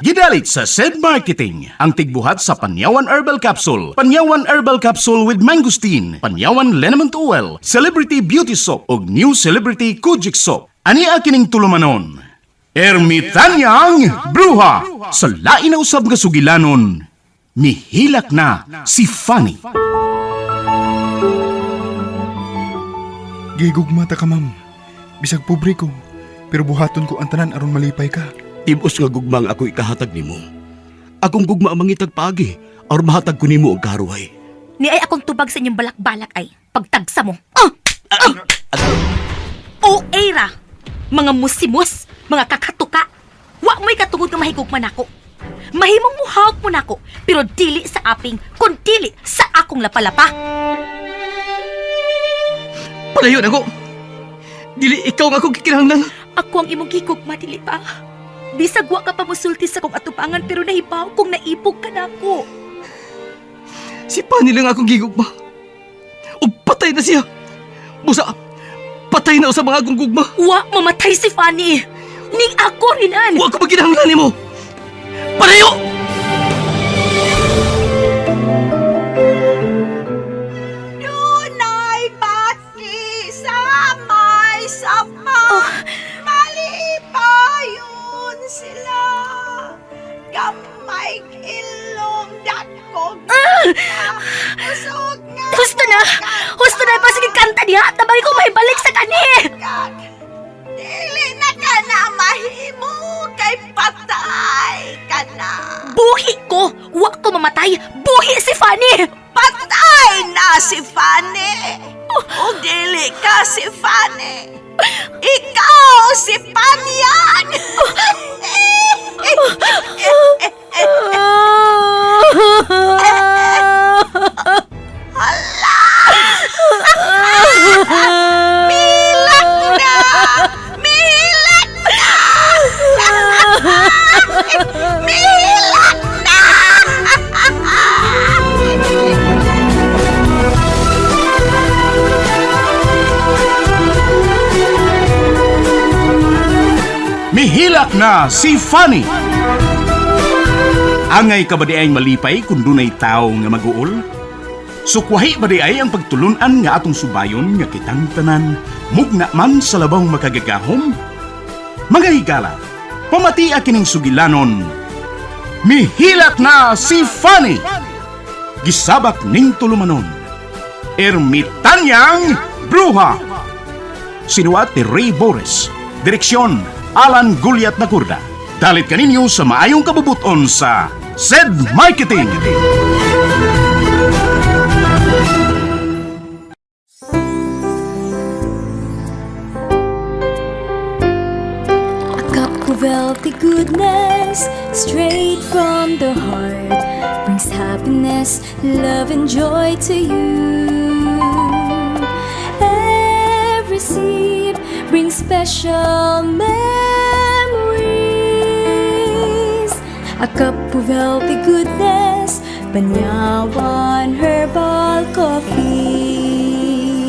Gidalit sa SED Marketing, ang tigbuhat sa Panyawan Herbal Capsule, Panyawan Herbal Capsule with Mangosteen, Panyawan Liniment Oil, Celebrity Beauty Soap, ug New Celebrity Kojic Soap. Ani akining tulumanon, Ermitanyang Bruha! Sa lain na usab nga sugilanon, mihilak na si Fanny. Gigugmata ka, ma'am. Bisag pobre ko, pero buhaton ko ang tanan aron malipay ka. Tibos nga gugmang ako ikahatag nimo. Akong gugma ang mangitag pagi, or mahatag ko nimo og karuhay. Ni ay akong tubag sa inyong balak-balak ay pagtagsa mo. O era! Mga musimos, mga kakatuka. Wa mo'y katungod nga mahigugman ako. Mahimong muhawak mo nako, pero dili sa aping, kun dili sa akong lapalapa. Palayon ako! Dili ikaw nga akong kikinahanglan. Ako ang imong gigugma, dili pa. Bisag wa ka pa musulti sa kong atubangan, pero nahibaw kong naipog ka nako. Si Pani lang akong gigugma. O patay na siya. Busa, patay na sa mga akong gugma. Wa mamatay si Fanny. Ning ako rinan. Wa ko maginahanglan nimo. Palayo! Dunay bati sa may sapa. Malipayon sila. Gamay ilong dakog. Usog nga. Husto na! Husto na! Pasig kanta niya! Tabay ko mahibalik sa kani! Dili na ka na mahimo kay patay ka na. Buhi ko! Wa ko mamatay! Buhi si Fanny! Patay na si Fanny. O dili ka si Fanny. Ikaw si Panyan. Hala! Milak na! Milak na! Milak na! Mihilak na si Fanny. Angay ka ba di ay malipay kung dunay tao nga mag-uol? Sukwahi ba di ay ang pagtulunan nga atong subayon nga kitang tanan, mugna man sa labang makagagahom? Mga higala, pamati kining sugilanon, mihilak na si Fanny! Gisabak ning tulumanon, Ermitanyang Bruha! Sinuat ni Ray Boris, direksyon Alan Gulyat Nagurda. Dalit kaninyo sa maayong kabubuton sa SED Marketing. A cup of healthy goodness, straight from the heart, brings happiness, love and joy to you. Every sip brings special memories. A cup of healthy goodness, Panyawan Herbal Coffee.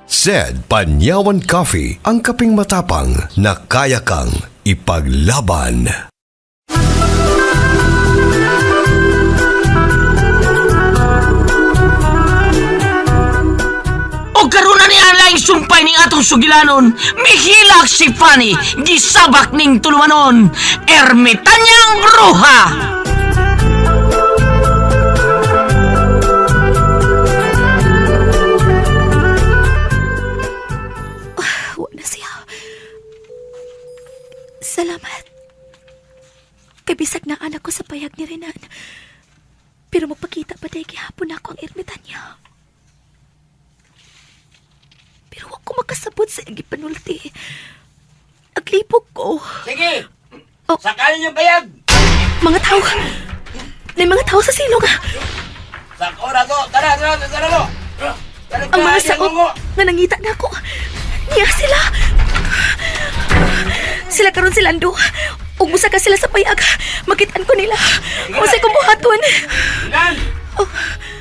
SED Panyawan Coffee, ang kaping matapang na kaya kang ipaglaban. O karuna ni alay sumpay ning atong sugilanon, mihilak si Fanny, gisabak ning tulumanon, Ermitanyang Bruha! Wa na siya. Salamat. Kay bisag na anak ko sa payag ni Renan. Pero magpakita pa dahil gihapon ako ang Ermitanya. Pero wag ko makasabot sa iyang gipanulti. Aglipog ko. Sige! Oh. Sakalin yung bayag! Mga tao. May mga tao sa silong. Sako na to! Tara to! Ang mga saot na nangita na ako. Niya sila. Sila karon si Lando. Ug musa ka sila sa payag. Makitaan ko nila. Musay kong buhaton. Ilan!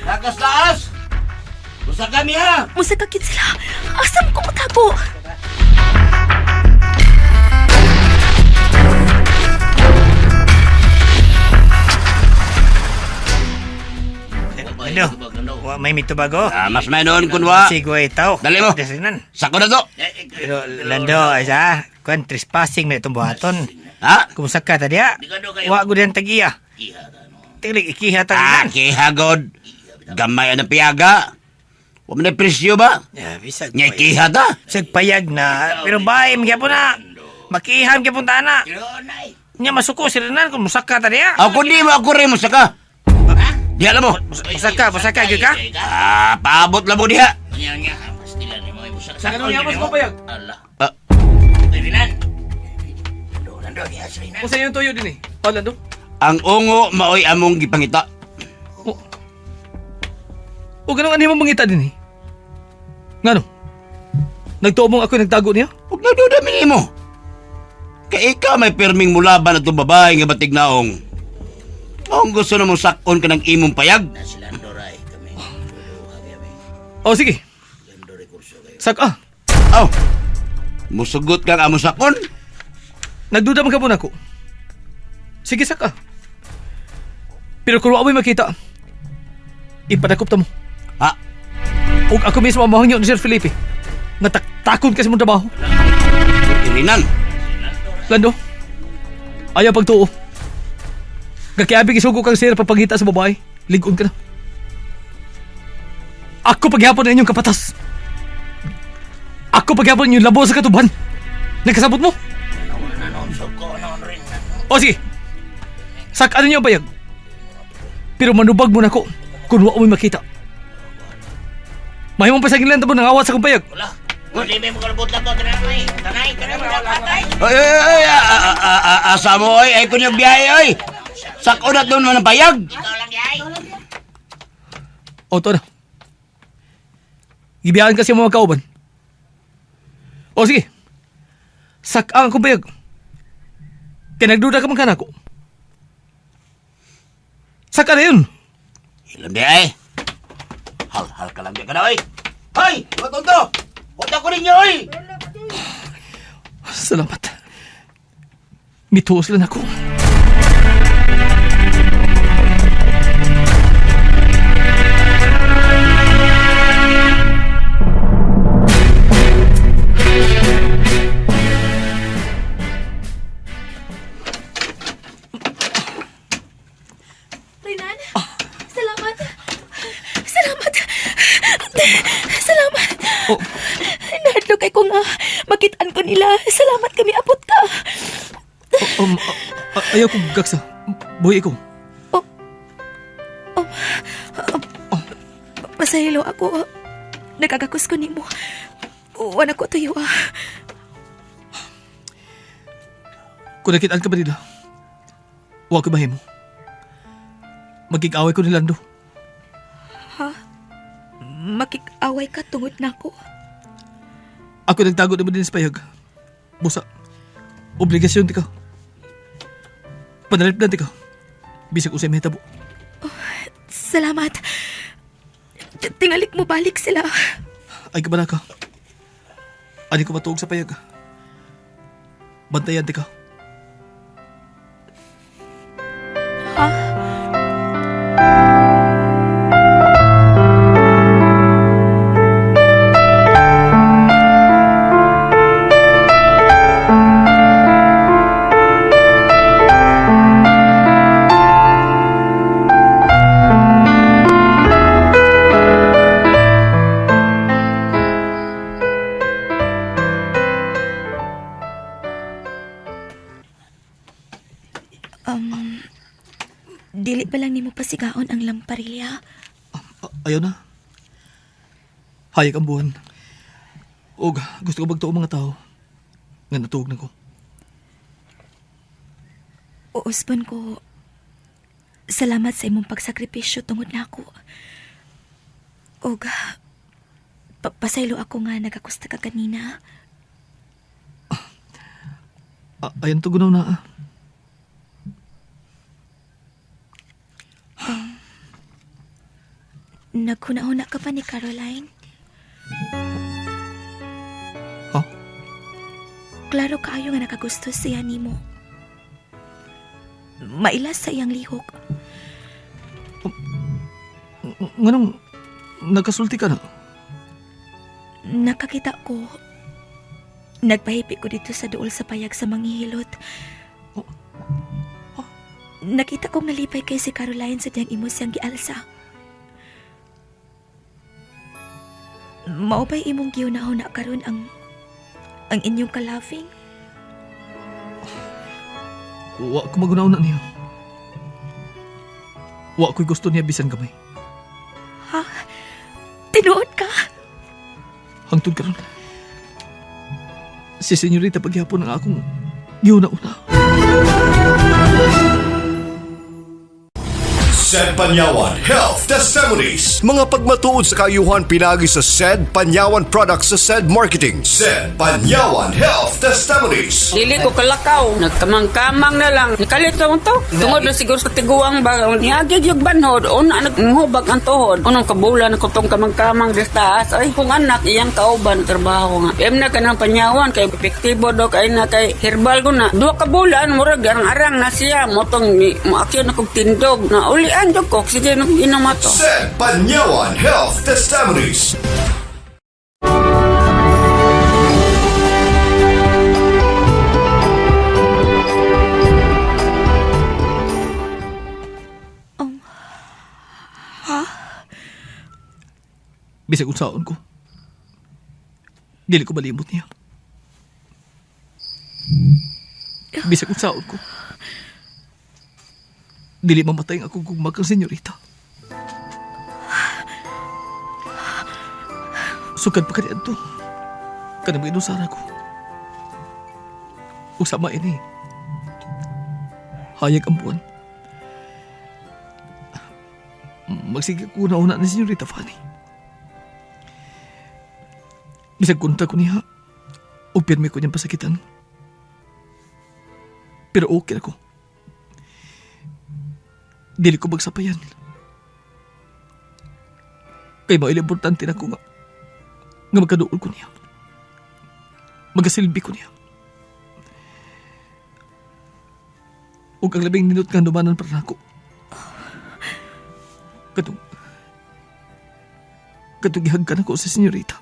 Lakas-lakas! Busa kami ha! Musa kakit sila. Asam ko matago. may mitubago. Mas may noon kunwa. Sigo itaw. Dali mo. Dasinan. Sako na to. Pero Lando, asa, kung trespassing may itong buhaton. Ha? Kumusta ka tadya? Wa ko din tagiya. Tilig ikiha taginan. Kihagod. Gamay ang piyaga. Wa man na presyo ba? Bisag Nya kiha ta. Bisag payag na. Pero bayim kaya po na. Makiham kaya po na. Nya masuko si Renan kung musak ka tadya. Ako di mo ako rin mo saka. Di alam mo. Musak ka, gyud ka? Paabot lang mo diha. Sa ganun niya, mas mapayag. Kung sa'yo yung tuyo din eh. Lando? Ang ungo maoy among gipangita. O ganun ano yung mangita din eh. Ngano? Nagtuo mong ako nagtago niya? Huwag na dudamin mo. Kaya ikaw may perming mulaban at itong babae nga batig naong. Kung gusto na mong sakon ka ng imong payag. O sige. Saka. Aw, musugot kang amo sakon? Nagduda man ka muna ko. Sige saka. Pero kung amoy makita, ipadakop ta mo. Ha? Ug ako mismo ang mahangyo ni Sir Felipe. Nataktakon kasi mong trabaho. Irinan. Lando, ayaw pagtuo. Kakiabig isugo kang sir papagita sa babae. Ligon ka na. Ako paghapon na inyong kapatas. Ako paghapon inyong labo sa katuban. Nagkasabot mo? O sige. Sakaan niyo ang bayag. Pero manubag mo na ko kung wala mo'y makita. Mahimong pasagilan tabo nang awat sa kong bayag. Ay, asa mo oy, ay kun yung biyahe oy. Sakon na doon mo ng payag. O to na. Gibiyahan kasi ang mga kauban. O sige. Sakaan kong bayag. Kaya nagduda ka man ka na ako. Saka na yun. Ilan di ay. Hal ka lang di ka na oy. Hoy, matundo. Huwag ako ninyo oy. Salamat. Mituo sila na ako. Renan, salamat. Salamat. Salamat. Oh. Nahadlo kay ko nga. Makitaan ko nila. Salamat kami abot ka. Ayaw kong gagsa. Buhay ko. Pasahilo ako. Nagagakus ko nimo. Wala ko tuyo ah. Kung nakitaan ka ba nila, huwag ko mahimo. Magkik-away ko ni Lando. Makik-away ka tungod na ako. Ako nagtago naman din sa payag. Busa, obligasyon ti ka. Panalip lang ti ka. Bisag usay may tabo. Salamat. Tingalik mo balik sila. Ay kabala ka. Ani ko matuog sa payag. Bantayan ti ka. Dili ba lang nimo pasigaon ang lamparilla? Ayaw na. Hayag ang buwan. Og gusto ko magtuo mga tao. Nga natuog na ko. Uusbon ko. Salamat sa imong pagsakripisyo tungod na ako. Og pasaylo ako nga nagakusta ka kanina. Ayan to gunaw na. Naghuna-huna ka pa ni Caroline? Ha? Klaro kaayo nga nakagusto siya nimo. Mailas sa iyang lihok. Nganong nakasulti ka na. Nakakita ko. Nagpahipi ko dito sa duol sa payag sa manghihilot. Nakita kong nalipay kay si Caroline sa diyang imo siyang gialsa. Mao ba'y imong giunahon na karon ang inyong kalafing? Wa ko magunaw na niya. Wa ko'y gusto niya bisan gamay. Ha? Tinuod ka? Hangtod karon. Si senyorita paghihapon ang akong giuna-una. SED Panyawan Health Testimonies. Mga pagmatuod sa kayuhan pinagi sa SED Panyawan Products sa SED Marketing. SED Panyawan Health Testimonies. Dili ko kalakaw, nagkamang-kamang na lang. Nikalit ko to. Tungod na siguro sa tiguang ba, niyagig yung banhod, una naghubag ang tuhod. Unang kabulan ko tong kamang-kamang sa taas. Ay, kung anak, iyang kauban, trabaho nga. Pem na ka ng panyawan, kay epektibo do, kay na kay herbal ko na. 2 kabulan, murag, arang na siya. Motong, maakyon akong tindog na uli andog ko, sige nung inamato. SED Panyawan Health Testimonies. Bisag unsaon ko. Dili ko malimot niya. Bisag unsaon ko. Dili mamatay ang akong gugmag kang senyorita. Sukad pa kaniyan to. Kanang mga inusara ko. Usama ini. Hayag ang buwan. Magsige ko na-una ni senyorita Fanny. Bisag kunta ko niya. O pirmi ko niyang pasakitan. Pero okay ako. Dili ko magsapayan. Kay mga importante na ko nga magkaduol ko niya. Magasilbi ko niya. Huwag ang labing minute nga dumanan para ako. Katong gihagkan ako sa senyorita.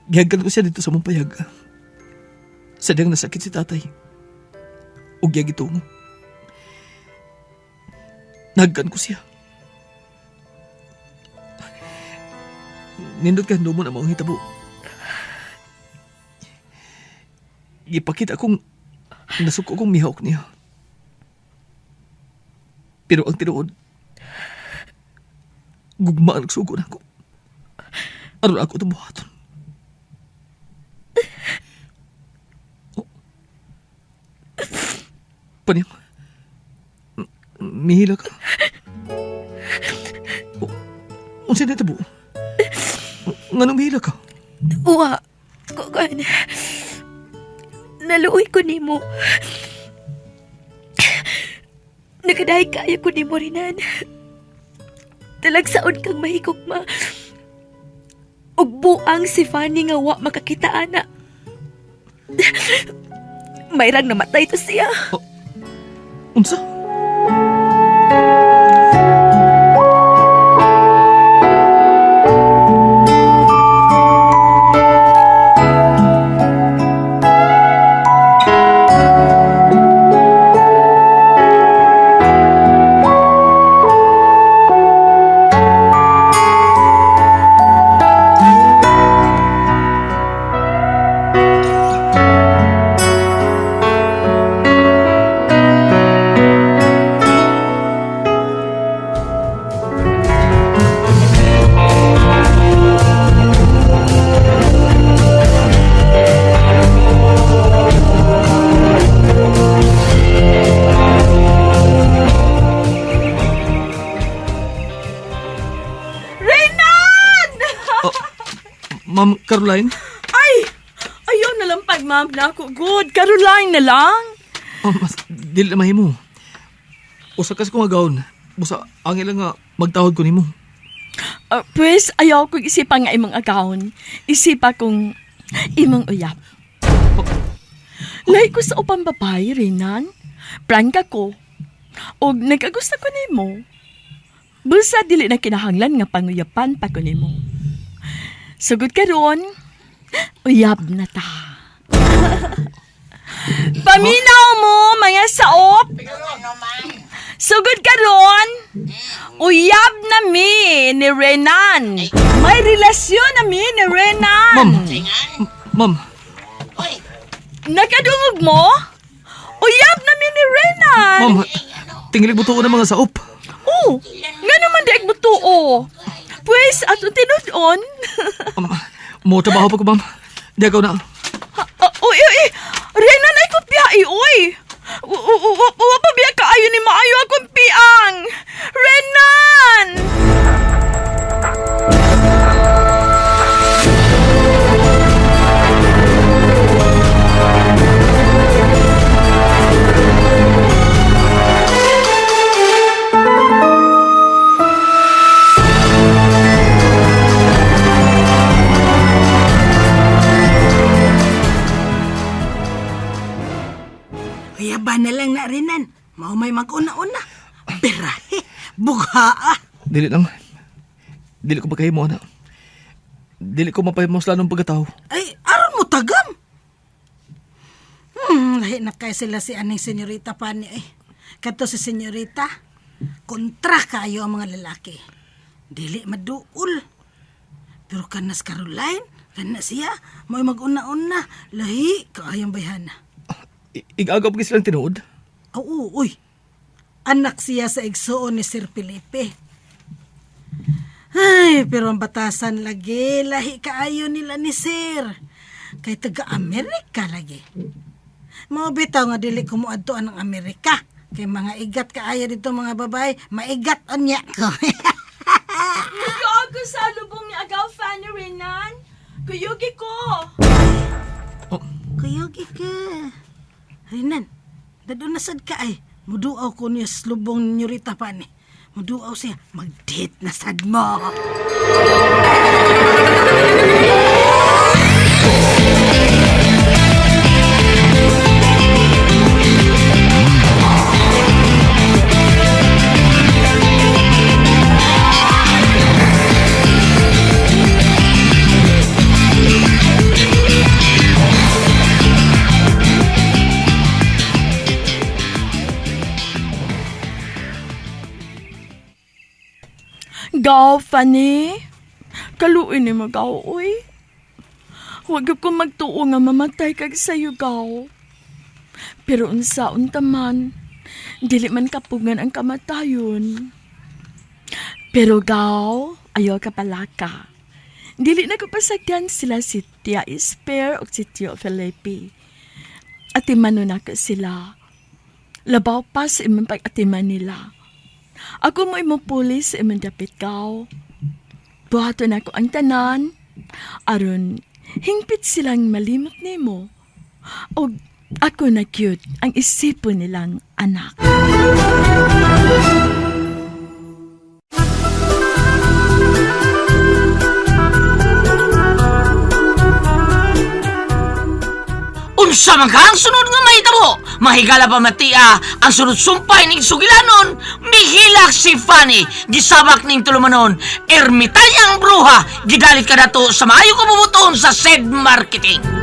Gihagkan ko siya dito sa mong payag. Sadyang nasakit si tatay. O giyag ito mo. Nagkan ko siya. Nindot ka mo na maong hitabo. Ipakita kong nasuko kong mihawak niya. Pero ang tinuod, gugma ang nagsugo na ako. Aron ako tumuhaton. Paniyang, mihila ka? Unsa na tabo? Nganong mihila ka? Uwa. Kukan. Naluoy ko ni mo. Nagadahay kaya ko ni mo rinan. Talagsaon kang mahigugma. Ug buang si Fanny nga wa makakita ana. Mayrang namatay to siya. Unsa? Ma'am Caroline? Ay! Ayaw na lang pag ma'am na ako. Good. Caroline na lang. Mas dili na mahimo. Usa kas ko nga gawon. Busa angel lang nga magtahod ko nimo. Pues, ayaw kong isipa nga imong agawon. Isipa kong imong uyap. Lahi ko sa upang babae, Renan. Prangka ko. O nagagusto ko nimo. Busa dili na kinahanglan nga panguyapan pa ko nimo. Sugod karon, uyab na ta. Paminaw mo, mga saop! Sugod karon, uyab na mi ni Renan. May relasyon na mi ni Renan. Ma'am, Nakadungog mo? Uyab na mi ni Renan. ma'am, tingilig mo ng mga saop. Oh, nga naman di agbutuo. Pues, ato tinudon. Mo trabaho pa ko, ma'am. Di ako na. Uy, Renan ay kopya, uy. Wapabiya ka ayo ni maayo akong piang. Renan! Yaban na lang na Renan. Mao may mag-una-una. Birahe. Bughaa. Dili lang. Dili ko magkahimo, anak. Dili ko mapahimos lanong pagkatao. Ay, aron mo tagam. Lahi na kay sila si aning senyorita pa ni. Kato si senyorita, kontra kayo ang mga lalaki. Dili maduol. Pero kanas Caroline, kanas siya, may mag-una-una. Lahi kaayong bayhana. Igagaw pa silang tinuod. Oo, uy. Anak siya sa igsoon ni Sir Felipe. Ay, pero ang batasan lagi, lahi kaayo nila ni Sir. Kay taga-Amerika lagi. Mga bitaw nga dili kumuadtoan ng Amerika. Kay mga igat kaayo dito mga babae, maigat on niya ko. Kuyogi sa lubong ni Agaw Fanny Renan. Kuyogi ko. Kuyogi ka. Renan, dadunasad ka ay. Muduaw ko niya sa lubong ni Rita pa ni. Muduaw siya, mag-date na sad mo. Gaw, Fanny. Kaluin ni magaw, uy. Huwag ko magtuo nga mamatay kag sayo, gaw. Pero unsaon taman, dili man kapungan ang kamatayon. Pero gaw, ayaw ka pala ka. Dili na ko pasagdan sila si Tia Esper o si Tio Felipe. Atiman na ka sila. Labaw pa sa imong pag-atiman nila. Ako mo imong sa imong dapit gaw. Buhaton ako ang tanan. Aron, hingpit silang malimot nimo. O ako na cute ang isipon nilang anak. Unsa man ka ang sunod nga mahitabo? Mahigala pa matia ang sunod sumpay ning sugilanon. Mihilak si Fanny, gisabak ning tulumanon. Ermitanyang bruha, gidalit ka dato sa maayo kabubuton sa SED Marketing.